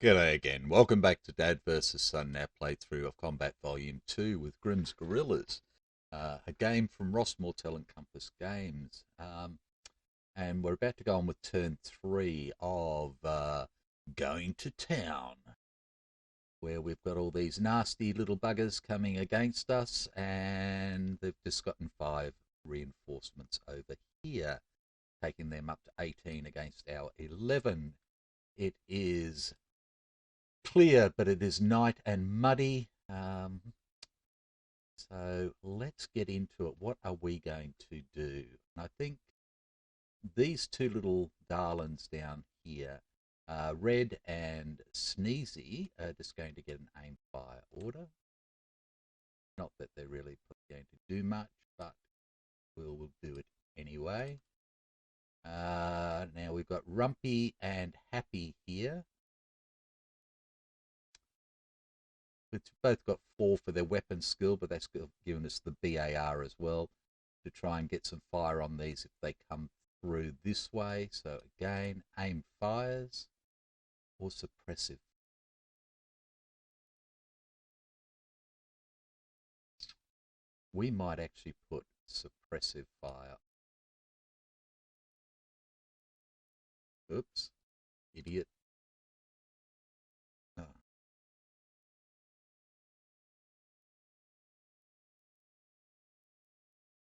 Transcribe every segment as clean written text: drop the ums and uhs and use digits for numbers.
G'day again. Welcome back to Dad vs. Son, our playthrough of Combat Volume 2 with Grimm's Gorillas, a game from Ross Mortel and Compass Games. And we're about to go on with turn 3 of Going to Town, where we've got all these nasty little buggers coming against us, and they've just gotten 5 reinforcements over here, taking them up to 18 against our 11. It is clear, but it is night and muddy. So let's get into it. What are we going to do? And I think these two little darlings down here, Red and Sneezy, are just going to get an aim fire order. Not that they're really going to do much, but we'll do it anyway. Now we've got Rumpy and Happy here. It's both got 4 for their weapon skill, but that's given us the BAR as well to try and get some fire on these if they come through this way. So again, aim fires or suppressive. We might actually put suppressive fire. Oops, idiot. Oh.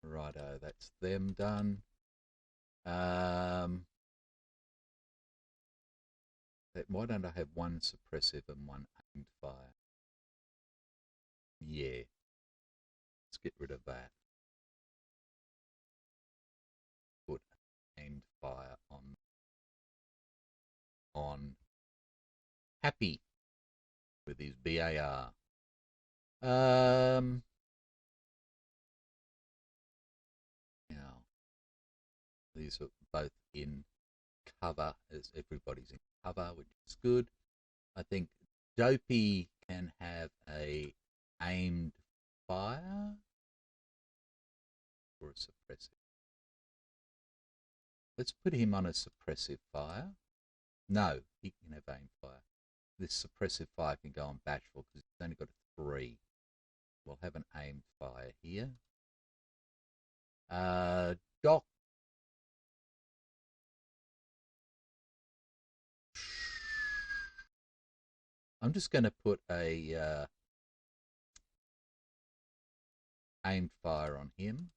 Righto, that's them done. Why don't I have one suppressive and one aimed fire? Yeah, let's get rid of that. Put aimed fire on Happy with his BAR. Now these are both in cover, as everybody's in cover, which is good. I think Dopey can have a aimed fire or a suppressive. Let's put him on a suppressive fire. No, he can have aimed fire. This suppressive fire can go on Bashful because he's only got a 3. We'll have an aimed fire here. Doc. I'm just going to put a aimed fire on him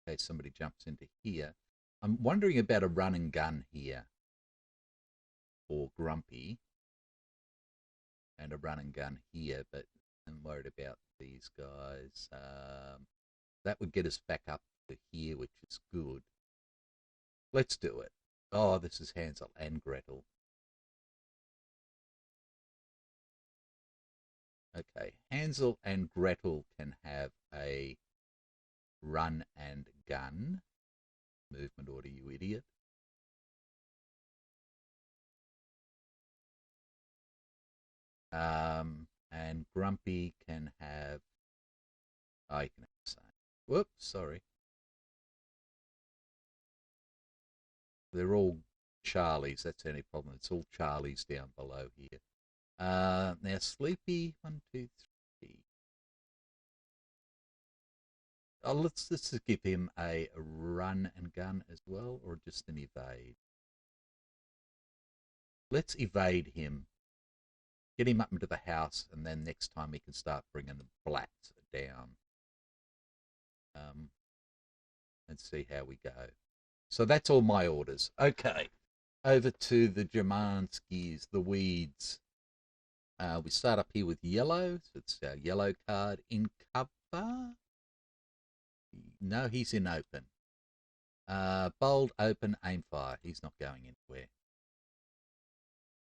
in case somebody jumps into here. I'm wondering about a run and gun here for Grumpy and a run and gun here, but I'm worried about these guys. That would get us back up to here, which is good. Let's do it. Oh, this is Hansel and Gretel. Okay, Hansel and Gretel can have a run and gun. Movement order, you idiot. And Grumpy can have... I can have the same. Whoops, sorry. They're all Charlies. That's the only problem. It's all Charlies down below here. Now, Sleepy, 1, 2, 3. Oh, let's just give him a run and gun as well, or just an evade. Let's evade him. Get him up into the house, and then next time we can start bringing the blats down. And see how we go. So that's all my orders. Okay, over to the Jamanskis, the Weeds. We start up here with yellow. So it's our yellow card in cover. No, he's in open. Bold, open, aim fire. He's not going anywhere.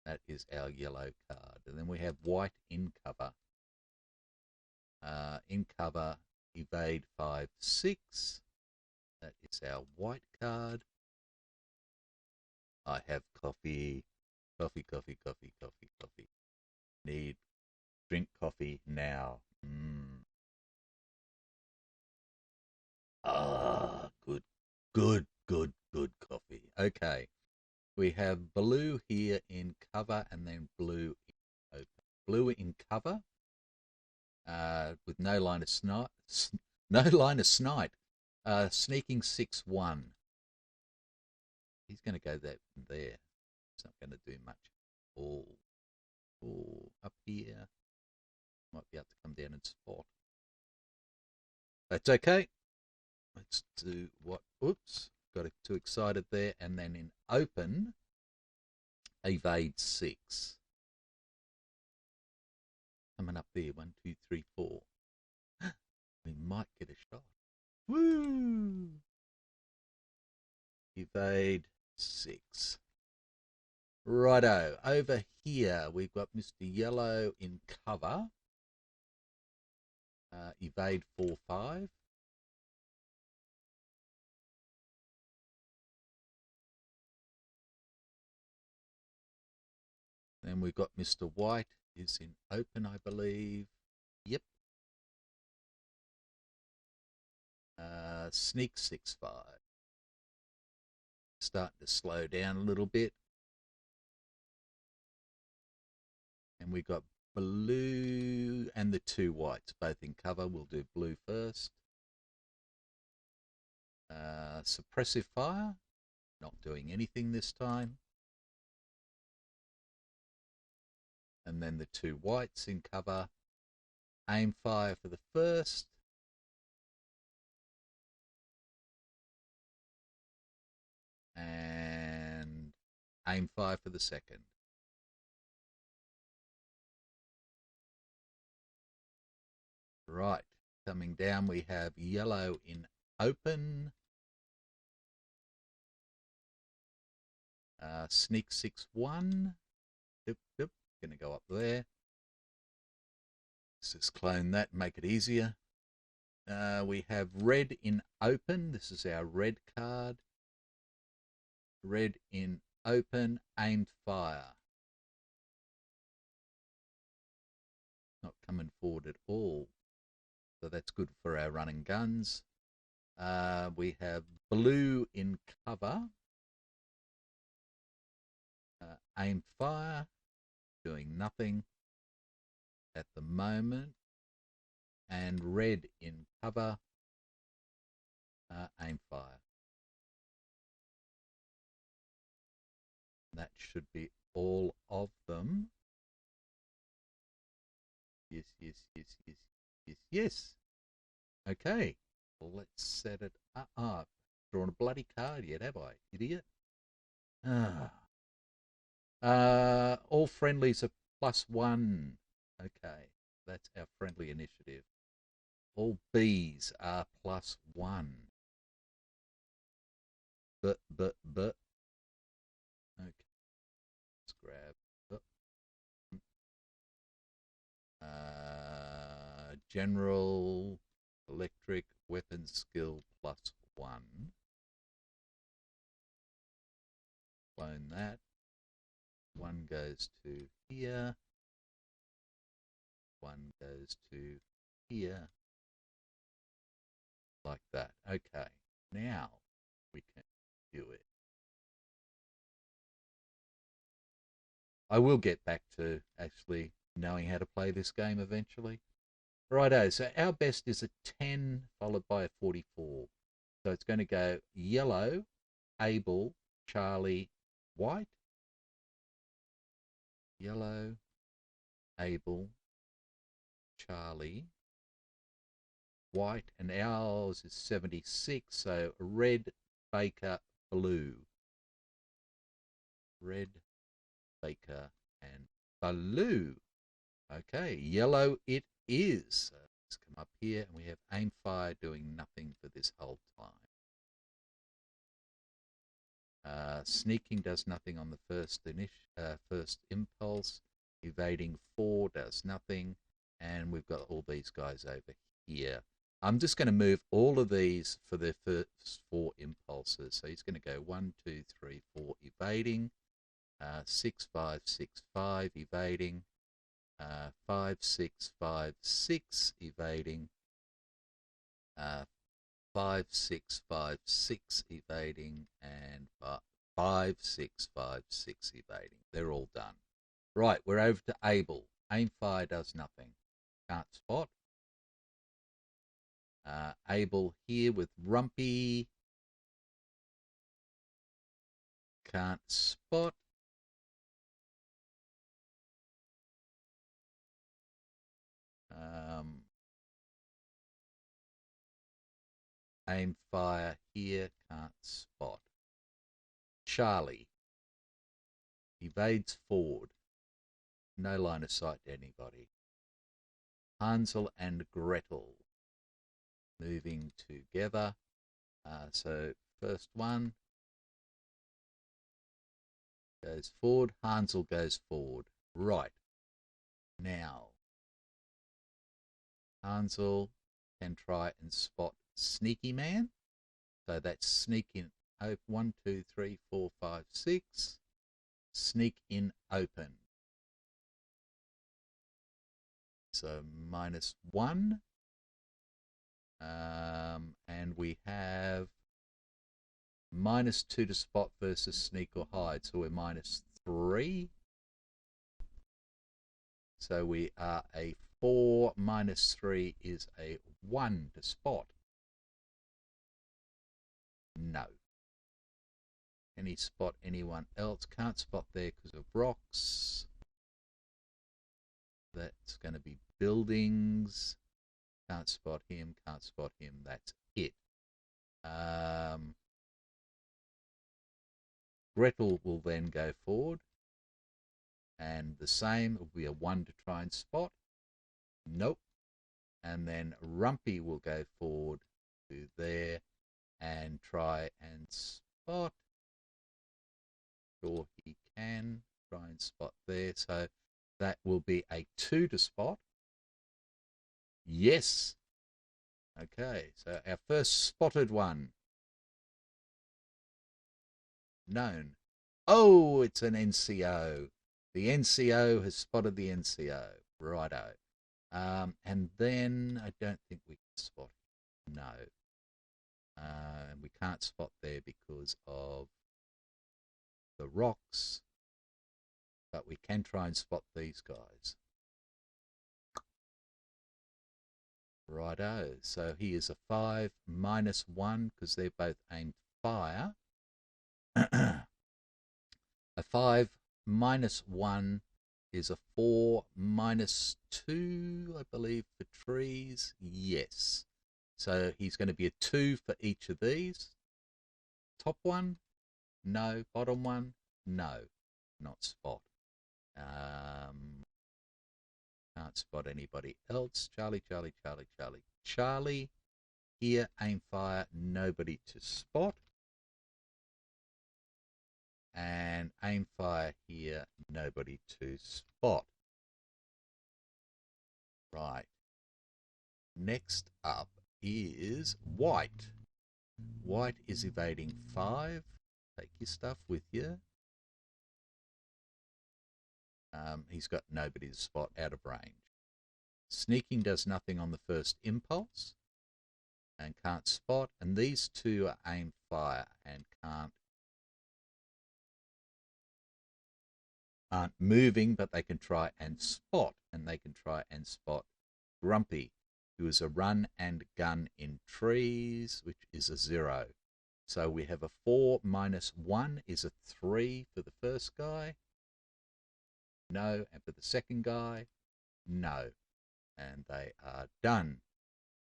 That is our yellow card. And then we have white in cover. In cover, evade 5, 6. That is our white card. I have coffee. Coffee, coffee, coffee, coffee, coffee. Need drink coffee now. Mm. Ah, good, good, good, good coffee. Okay, we have blue here in cover and then blue in open. Blue in cover with no line of sight. No line of sight. Sneaking 6-1. He's going to go that there. It's not going to do much. Oh, up here. Might be able to come down and spot. That's okay. Let's do what? Oops, got too excited there. And then in open, evade 6. Coming up there, 1, 2, 3, 4. We might get a shot. Woo! Evade 6. Righto, over here we've got Mr. Yellow in cover. Evade 4, 5. Then we've got Mr. White is in open, I believe. Yep. Sneak 6, 5. Starting to slow down a little bit. And we got blue and the 2 whites, both in cover. We'll do blue first. Suppressive fire, not doing anything this time. And then the 2 whites in cover. Aim fire for the first. And aim fire for the second. Right, coming down we have yellow in open. Sneak 6, 1. Yep, yep. Going to go up there. Let's just clone that and make it easier. We have red in open. This is our red card. Red in open, aim fire. Not coming forward at all. So that's good for our running guns. We have blue in cover. Aim fire. Doing nothing at the moment. And red in cover. Aim fire. That should be all of them. Yes, yes, yes, yes, yes, yes. Okay, well, let's set it up. Drawn a bloody card yet, have I, idiot? All friendlies are +1. Okay, that's our friendly initiative. All bees are +1. But. Okay, let's grab. General electric weapon skill +1. Clone that. 1 goes to here. 1 goes to here. Like that. Okay. Now we can do it. I will get back to actually knowing how to play this game eventually. Righto, so our best is a 10 followed by a 44. So it's going to go yellow, Abel, Charlie, white. Yellow, Abel, Charlie, white, and ours is 76. So red, Baker, blue. Red, Baker, and blue. Okay, yellow it is. So let's come up here and we have aim fire doing nothing for this whole time. Sneaking does nothing on the first impulse. Evading 4 does nothing. And we've got all these guys over here. I'm just going to move all of these for their first 4 impulses. So he's going to go 1, 2, 3, 4 evading. 6, 5, 6, 5 evading. 5, 6, 5, 6 evading. 5, 6, 5, 6 evading, and 5, 6, 5, 6 evading. They're all done. Right, we're over to Able. Aim fire does nothing. Can't spot. Able here with Rumpy. Can't spot. Aim fire here, can't spot. Charlie evades forward. No line of sight to anybody. Hansel and Gretel moving together. So first one goes forward. Hansel goes forward. Right. Now, Hansel can try and spot Sneaky Man. So that's sneak in. 1, 2, 3, 4, 5, 6. Sneak in open. So -1. And we have -2 to spot versus sneak or hide. So we're -3. So we are a 4. -3 is a 1 to spot. No. Can he spot anyone else? Can't spot there because of rocks. That's going to be buildings. Can't spot him. Can't spot him. That's it. Gretel will then go forward. And the same will be a 1 to try and spot. Nope. And then Rumpy will go forward to there and try and spot. Sure he can try and spot there. So that will be a 2 to spot. Yes. Okay, so our first spotted one. Known. Oh, it's an NCO. The NCO has spotted the NCO. Righto. And then I don't think we can spot him. No. We can't spot there because of the rocks. But we can try and spot these guys. Righto. So he is a 5 -1 because they're both aimed fire. A 5 -1 is a 4 -2, I believe, for trees. Yes. So he's going to be a 2 for each of these. Top one? No. Bottom one? No. Not spot. Can't spot anybody else. Charlie, Charlie, Charlie, Charlie, Charlie. Here, aim fire, nobody to spot. And aim fire here, nobody to spot. Right. Next up is White. White is evading 5. Take your stuff with you. He's got nobody to spot, out of range. Sneaking does nothing on the first impulse and can't spot. And these two are aim fire and aren't moving, but they can try and spot. And they can try and spot Grumpy, who is a run and gun in trees, which is a 0. So we have a 4 -1 is a 3 for the first guy. No. And for the second guy, no. And they are done.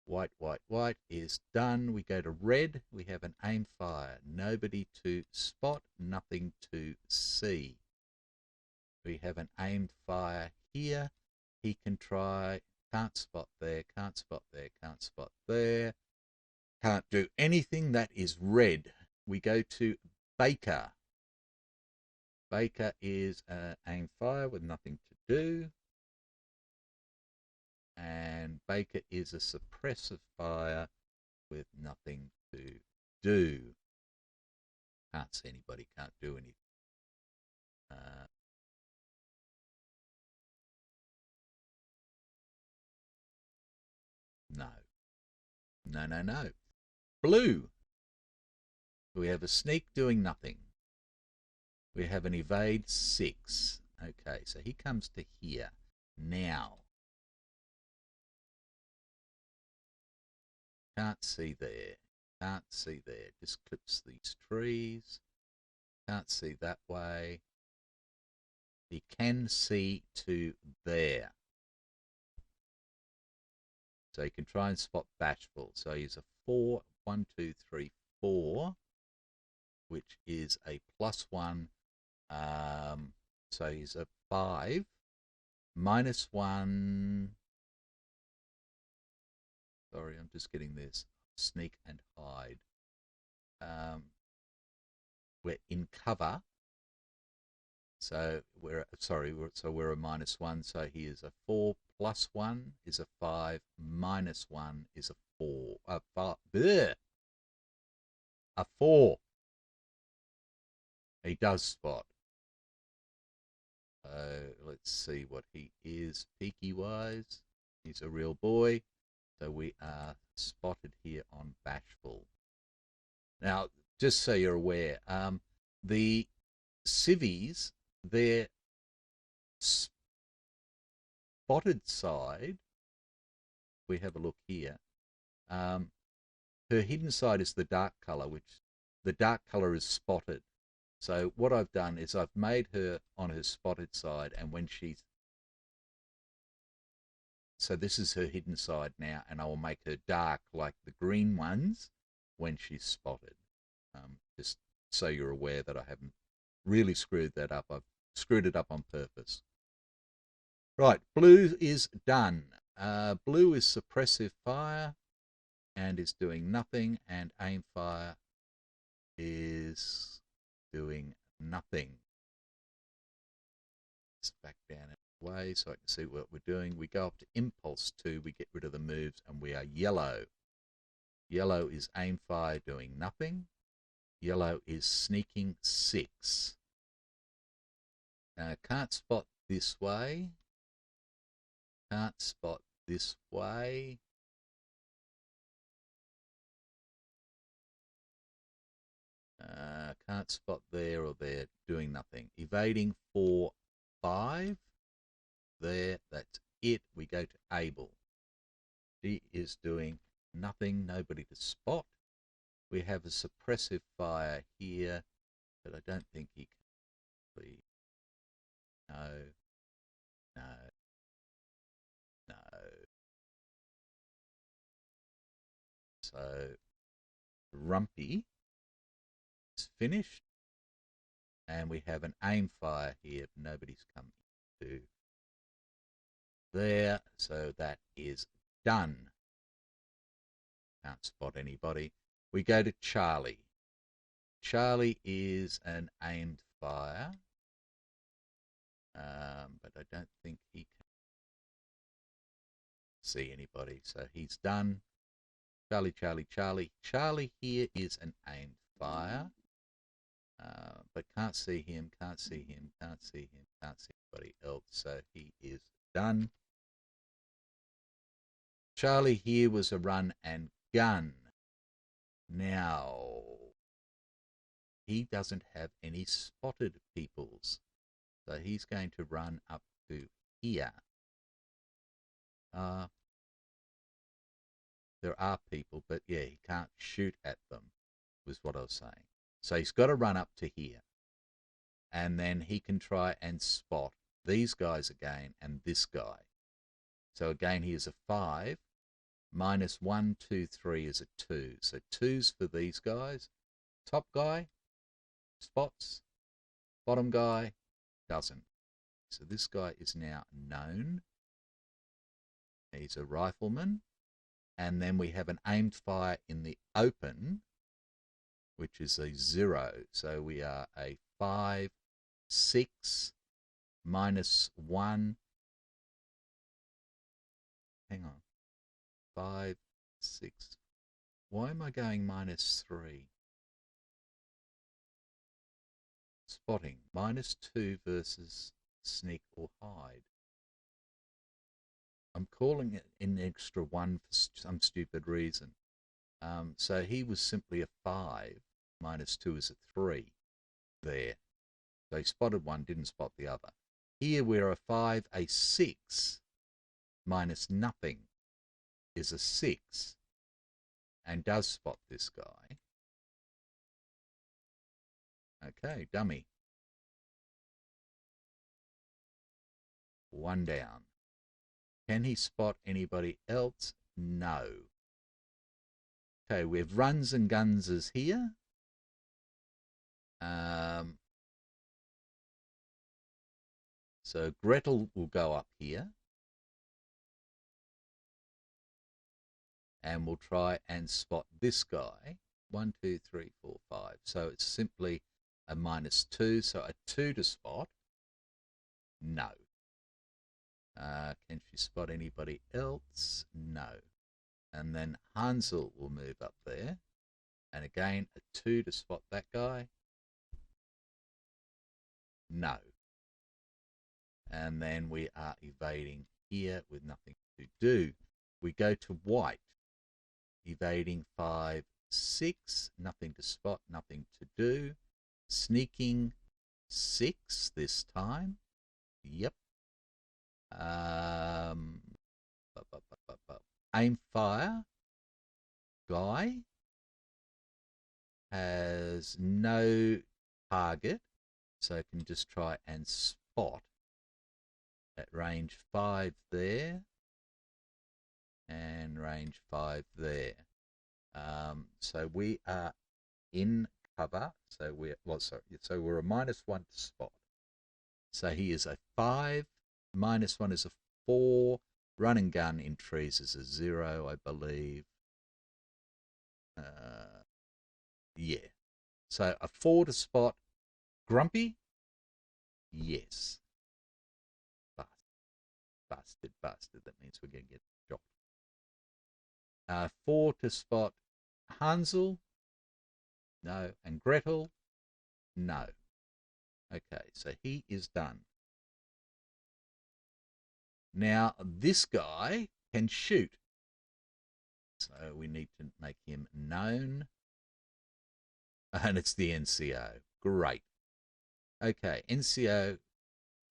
White, white, white is done. We go to red. We have an aim fire. Nobody to spot, nothing to see. We have an aimed fire here. He can try. Can't spot there. Can't spot there. Can't spot there. Can't do anything. That is red. We go to Baker. Baker is an aim fire with nothing to do. And Baker is a suppressive fire with nothing to do. Can't see anybody, can't do anything. No, no, no. Blue. We have a sneak doing nothing. We have an evade 6. Okay, so he comes to here. Now. Can't see there. Can't see there. Just clips these trees. Can't see that way. He can see to there. So you can try and spot Bashful. So he's a 4, 1, 2, 3, 4, which is a +1. So he's a 5, -1. Sorry, I'm just getting this. Sneak and hide. We're in cover. So we're we're a -1. So he is a 4 +1 is a 5 -1 is a 4. A 4. He does spot. Let's see what he is peaky wise. He's a real boy. So we are spotted here on Bashful. Now, just so you're aware, the civvies, their spotted side, we have a look here, her hidden side is the dark colour, which the dark colour is spotted. So what I've done is I've made her on her spotted side, and when she's, so this is her hidden side now, and I will make her dark like the green ones when she's spotted. Just so you're aware that I haven't really screwed that up. I've screwed it up on purpose. Right, blue is done. Blue is suppressive fire and is doing nothing, and aim fire is doing nothing. Let's back down way so I can see what we're doing. We go up to impulse 2, we get rid of the moves, and we are yellow. Yellow is aim fire doing nothing. Yellow is sneaking 6. Can't spot this way. Can't spot this way. Can't spot there or there, doing nothing. Evading 4, 5. There, that's it. We go to Abel. She is doing nothing, nobody to spot. We have a suppressive fire here, but I don't think he can be. No, no, no. So, Rumpy is finished. And we have an aim fire here, but nobody's come to there. So that is done. Can't spot anybody. We go to Charlie. Charlie is an aimed fire, but I don't think he can see anybody. So he's done. Charlie, Charlie, Charlie. Charlie here is an aimed fire, but can't see him, can't see him, can't see him, can't see anybody else. So he is done. Charlie here was a run and gun. Now, he doesn't have any spotted peoples. So he's going to run up to here. There are people, but yeah, he can't shoot at them, was what I was saying. So he's got to run up to here. And then he can try and spot these guys again and this guy. So again, he is a 5. -1, 2, 3 is a 2. So 2's for these guys. Top guy spots. Bottom guy doesn't. So this guy is now known. He's a rifleman. And then we have an aimed fire in the open, which is a 0. So we are a 5, 6, -1. Hang on. 5, 6. Why am I going -3? Spotting. -2 versus sneak or hide. I'm calling it an extra 1 for some stupid reason. So he was simply a 5. Minus 2 is a 3 there. So he spotted one, didn't spot the other. Here we're a 5, a 6 minus nothing is a 6 and does spot this guy. Okay, dummy. 1 down. Can he spot anybody else? No. Okay, we have runs and gunses here. So Gretel will go up here. And we'll try and spot this guy. 1, 2, 3, 4, 5. So it's simply a minus 2. So a 2 to spot. No. Can she spot anybody else? No. And then Hansel will move up there. And again, a 2 to spot that guy. No. And then we are evading here with nothing to do. We go to white. Evading 5, 6. Nothing to spot, nothing to do. Sneaking 6 this time. Yep. Aim fire. Guy has no target, so can just try and spot at range 5 there and range 5 there. So we are in cover. So we're a minus 1 to spot. So he is a 5. Minus 1 is a 4. Run and gun in trees is a 0, I believe. Yeah. So a 4 to spot. Grumpy? Yes. Busted. That means we're going to get dropped. 4 to spot Hansel? No. And Gretel? No. Okay, so he is done. Now, this guy can shoot. So we need to make him known. And it's the NCO. Great. Okay, NCO,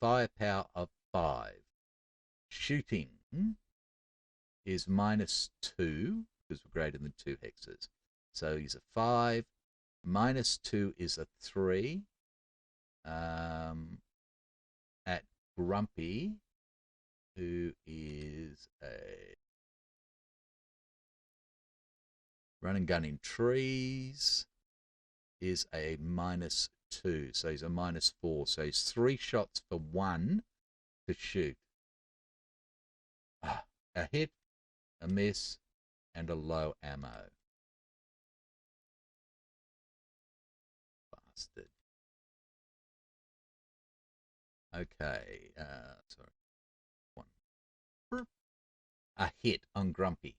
firepower of 5. Shooting is minus 2, because we're greater than 2 hexes. So he's a 5. Minus 2 is a 3. At Grumpy, who is a run and gun in trees, is a minus 2. So he's a minus 4. So he's 3 shots for 1 to shoot. A hit, a miss, and a low ammo. Bastard. Okay, sorry. 1. A hit on Grumpy.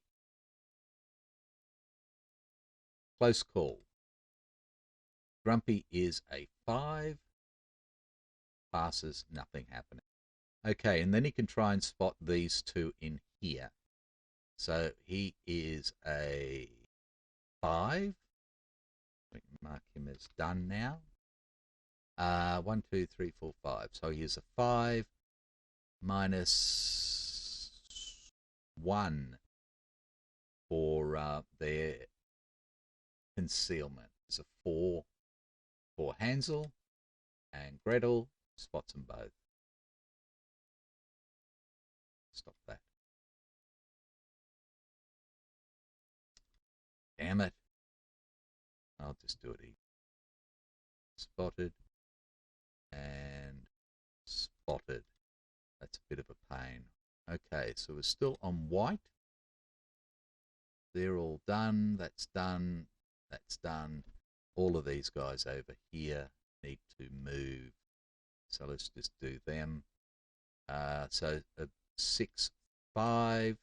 Close call. Grumpy is a 5. Passes, nothing happening. Okay, and then he can try and spot these two in here. So he is a 5. We can mark him as done now. 1, 2, 3, 4, 5. So he is a 5 minus 1 for their concealment. It's a 4 for Hansel, and Gretel spots them both. Stop that. Damn it. I'll just do it easy. Spotted and spotted. That's a bit of a pain. Okay, so we're still on white. They're all done. That's done. That's done. All of these guys over here need to move. So let's just do them. So 6, 5.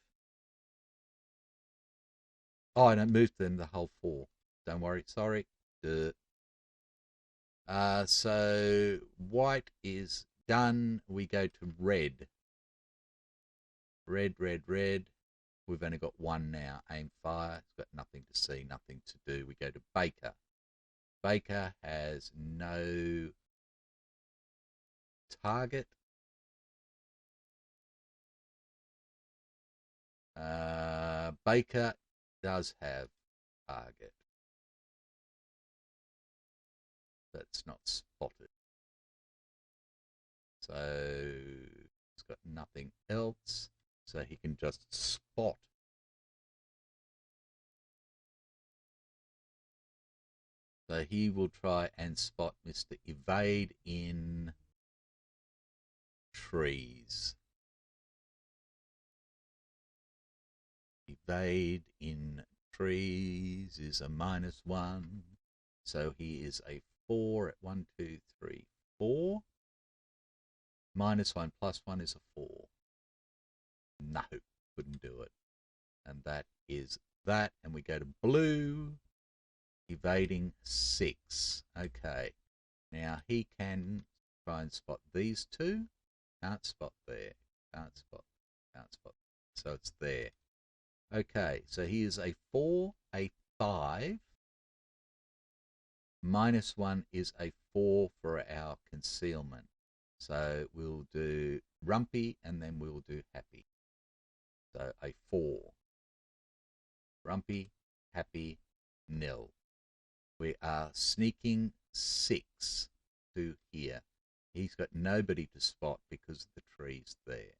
Oh, I don't move them the whole 4. Don't worry. Sorry. So white is done. We go to red. Red. We've only got one now. Aim fire. It's got nothing to see, nothing to do. We go to Baker. Baker has no target. Baker does have target. That's not spotted. So it's got nothing else. So he can just spot. So he will try and spot Mr. Evade in trees. Evade in trees is a -1. So he is a 4 at 1, 2, 3, 4. -1 plus 1 is a 4. No, couldn't do it. And that is that. And we go to blue. Evading 6. Okay. Now he can try and spot these two. Can't spot there. Can't spot. Can't spot. So it's there. Okay. So he is a 4, a 5. -1 is a 4 for our concealment. So we'll do Rumpy and then we'll do Happy. So a 4. Rumpy, Happy, nil. We are sneaking 6 to here. He's got nobody to spot because the tree's there.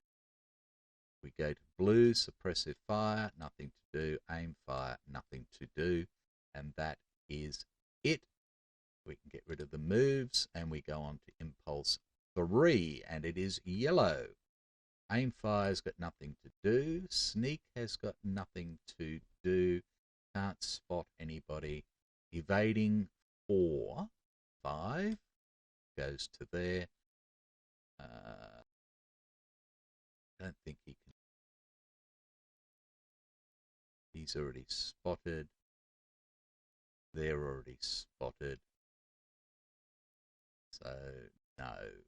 We go to blue, suppressive fire, nothing to do. Aim fire, nothing to do. And that is it. We can get rid of the moves and we go on to impulse 3, and it is yellow. Aim fire's got nothing to do. Sneak has got nothing to do. Can't spot anybody. Evading 4, 5 goes to there. Don't think he can. He's already spotted. They're already spotted. So no,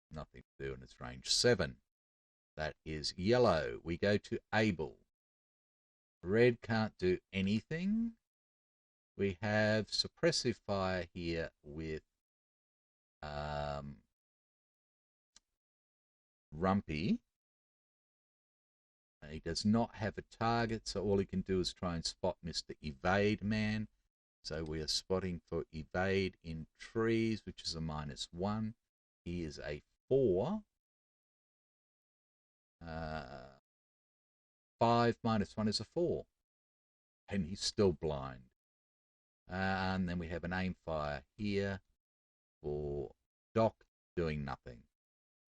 nothing to do, and it's range 7. That is yellow. We go to Able. Red can't do anything. We have suppressive fire here with Rumpy. He does not have a target, so all he can do is try and spot Mr. Evade Man. So we are spotting for Evade in trees, which is a -1. He is a 4. 5 -1 is a 4. And he's still blind. And then we have an aim fire here for Doc doing nothing.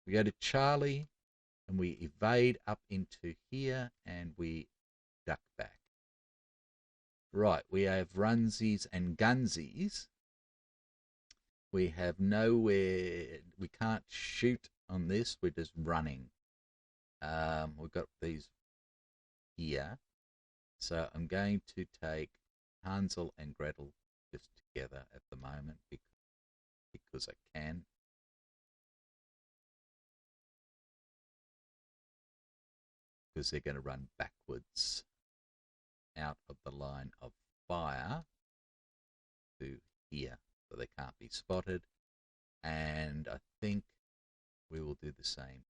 We go to Charlie and we evade up into here and we duck back. Right, we have runsies and gunsies. We have nowhere, we can't shoot on this, we're just running. We've got these here. So I'm going to take Hansel and Gretel just together at the moment because I can. Because they're going to run backwards out of the line of fire to here, so they can't be spotted. And I think we will do the same.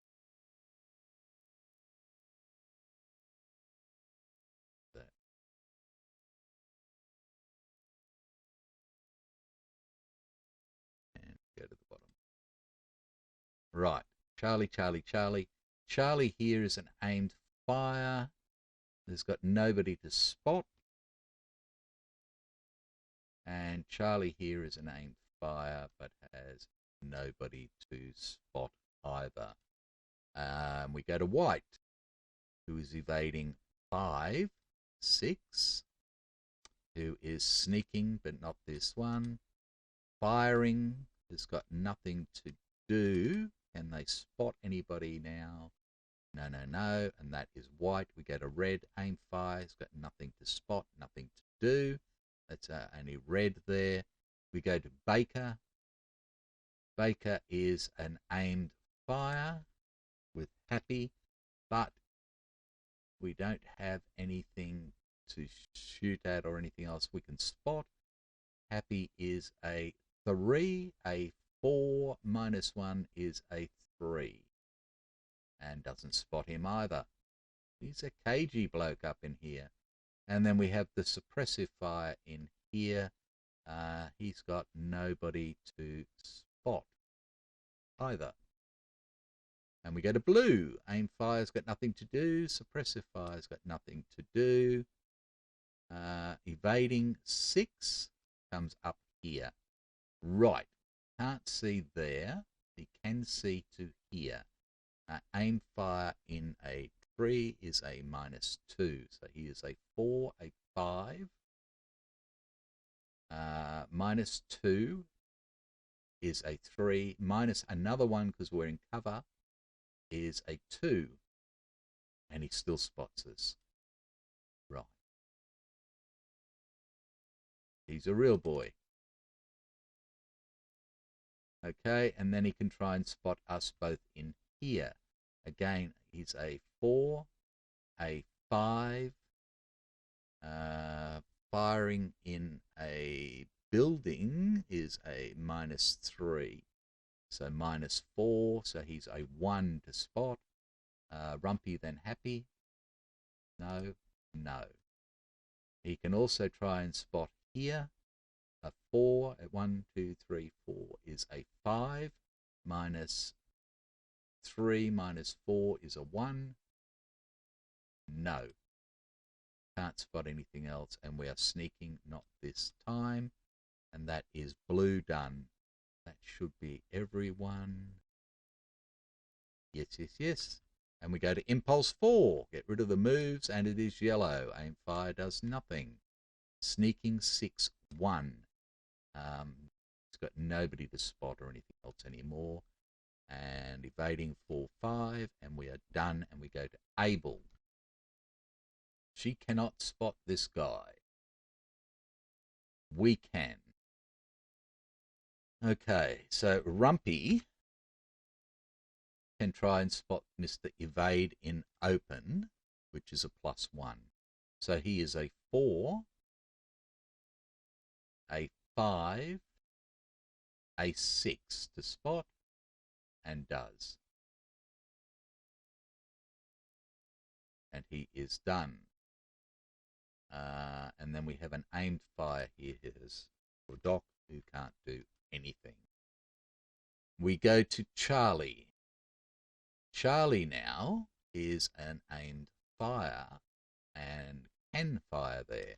And go to the bottom. Right, Charlie, Charlie, Charlie. Charlie here is an aimed fire. There's got nobody to spot. And Charlie here is an aimed fire, but has nobody to spot either. We go to White, who is evading 5, 6, who is sneaking, but not this one. Firing has got nothing to do. Can they spot anybody now? No, no, no. And that is White. We go to Red. Aim fire. It's got nothing to spot, nothing to do. That's only red there. We go to Baker. Baker is an aimed fire with Happy, but We don't have anything to shoot at or anything else we can spot. Happy is a 3, a 4 minus 1 is a 3. And doesn't spot him either. He's a cagey bloke up in here. And then we have the suppressive fire in here. He's got nobody to spot either. And we go to blue. Aim fire's got nothing to do. Suppressive fire's got nothing to do. Evading 6 comes up here. Right. Can't see there. He can see to here. Aim fire in a tree is a -2. So he is a 4, a 5. -2 is a 3. Minus another one because we're in cover is a 2. And he still spots us. Right. He's a real boy. Okay, and then he can try and spot us both in here. Again, he's a 4, a 5, firing in a building is a -3. So -4, so he's a 1 to spot. Rumpy then happy. No, no. He can also try and spot here. A 4 at 1, 2, 3, 4 is a 5. -3 minus 4 is a 1. No. Can't spot anything else, and we are sneaking, not this time. And that is blue done. That should be everyone. Yes, yes, yes. And we go to impulse 4. Get rid of the moves, and it is yellow. Aim fire does nothing. Sneaking 6, 1. It's got nobody to spot or anything else anymore. And evading 4, 5, and we are done, and we go to able. She cannot spot this guy. We can. Okay, so Rumpy can try and spot Mr. Evade in open, which is a +1. So he is a 4, a 5, a 6 to spot, and does. And he is done. And then we have an aimed fire here. Here's Doc, who can't do anything. We go to Charlie. Charlie now is an aimed fire and can fire there.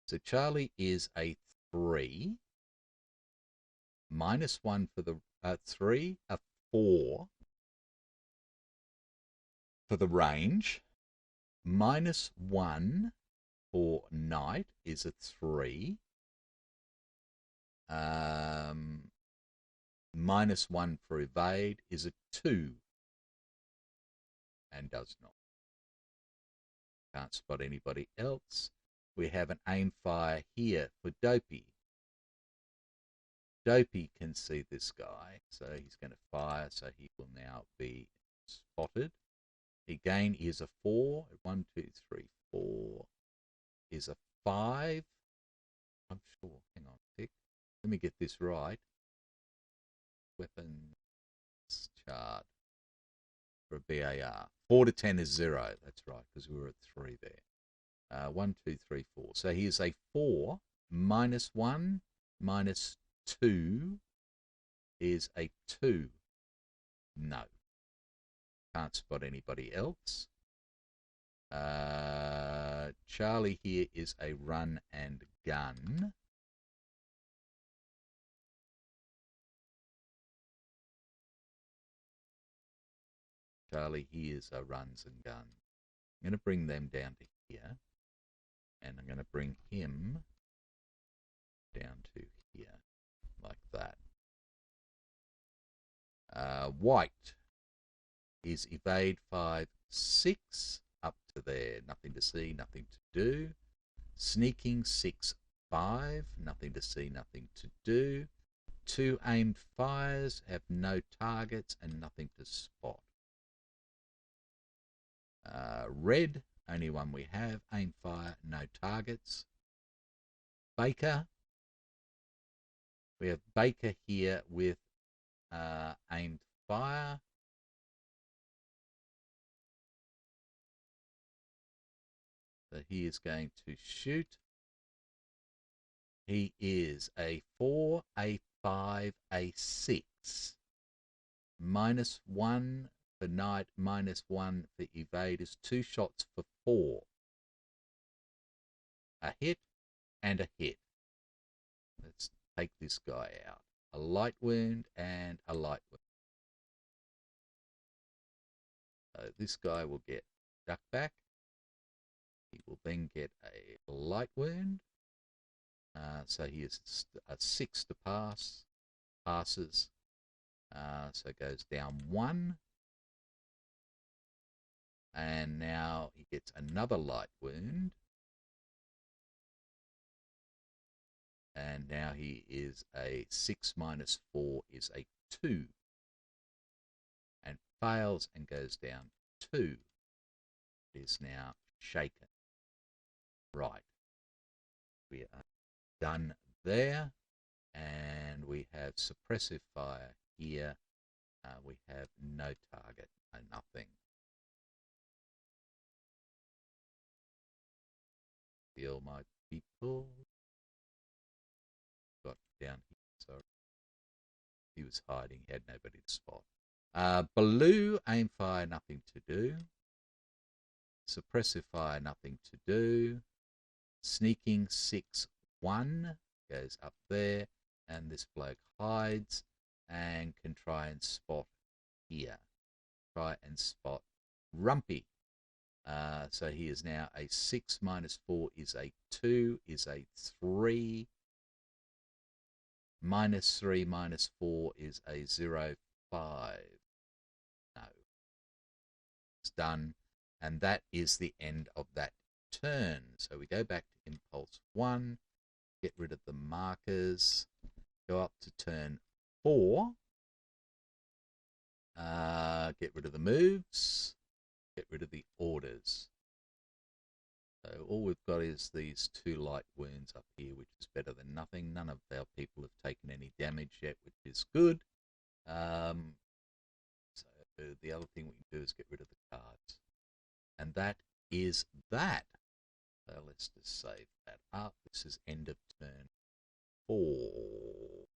So Charlie is a 3, -1 for the 3, a 4 for the range, -1 for night is a 3, -1 for evade is a 2, and does not. Can't spot anybody else. We have an aim fire here for Dopey. Dopey can see this guy, so he's going to fire, so he will now be spotted. Again, he is a 4. 1, 2, 3, 4 is a 5. I'm sure. Hang on a tick. Let me get this right. Weapons chart for a BAR. 4 to 10 is 0. That's right, because we were at 3 there. 1, 2, 3, 4. So he is a 4. -1 -2 is a 2. No. Can't spot anybody else. Charlie here is a run and gun. Charlie here is a runs and guns. I'm going to bring them down to here. And I'm going to bring him down to here. Like that. White is evade 5, 6 up to there. Nothing to see, nothing to do. Sneaking 6, 5. Nothing to see, nothing to do. 2 aimed fires have no targets and nothing to spot. Red, only one we have. Aim fire, no targets. Baker. We have Baker here with aimed fire. So he is going to shoot. He is a 4, a 5, a 6. -1 for knight, -1 for evade is 2 shots for 4. A hit and a hit. Let's take this guy out. A light wound and a light wound. So this guy will get duck back. He will then get a light wound. So he is a 6 to pass. Passes. So goes down 1. And now he gets another light wound. And now he is a 6 - 4 is a 2. And fails and goes down 2. It is now shaken. Right. We are done there. And we have suppressive fire here. We have no target, nothing. Feel my people. Got down here, sorry. He was hiding, he had nobody to spot. Blue, aim fire, nothing to do. Suppressive fire, nothing to do. Sneaking 6-1 goes up there, and this bloke hides and can try and spot here. Try and spot Rumpy. So he is now a 6 - 4 is a 2, is a 3. -3 - 4 is a 0-5. No. It's done. And that is the end of that turn. So we go back to impulse 1, get rid of the markers, go up to turn 4, get rid of the moves, get rid of the orders. So all we've got is these 2 light wounds up here, which is better than nothing. None of our people have taken any damage yet, which is good. So the other thing we can do is get rid of the cards. And that is that. So let's just save that up. This is end of turn 4.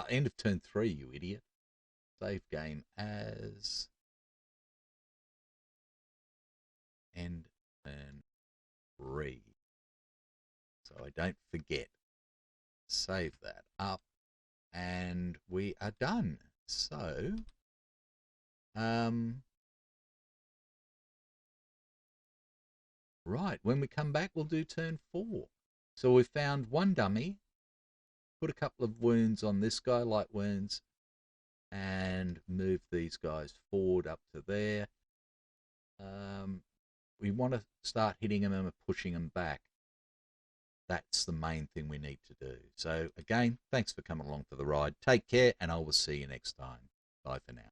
End of turn 3, you idiot. Save game as end turn 3. So I don't forget. Save that up. And we are done. So, right, when we come back, we'll do turn 4. So we've found 1 dummy, put a couple of wounds on this guy, light wounds, and move these guys forward up to there. We want to start hitting them and pushing them back. That's the main thing we need to do. So again, thanks for coming along for the ride. Take care, and I will see you next time. Bye for now.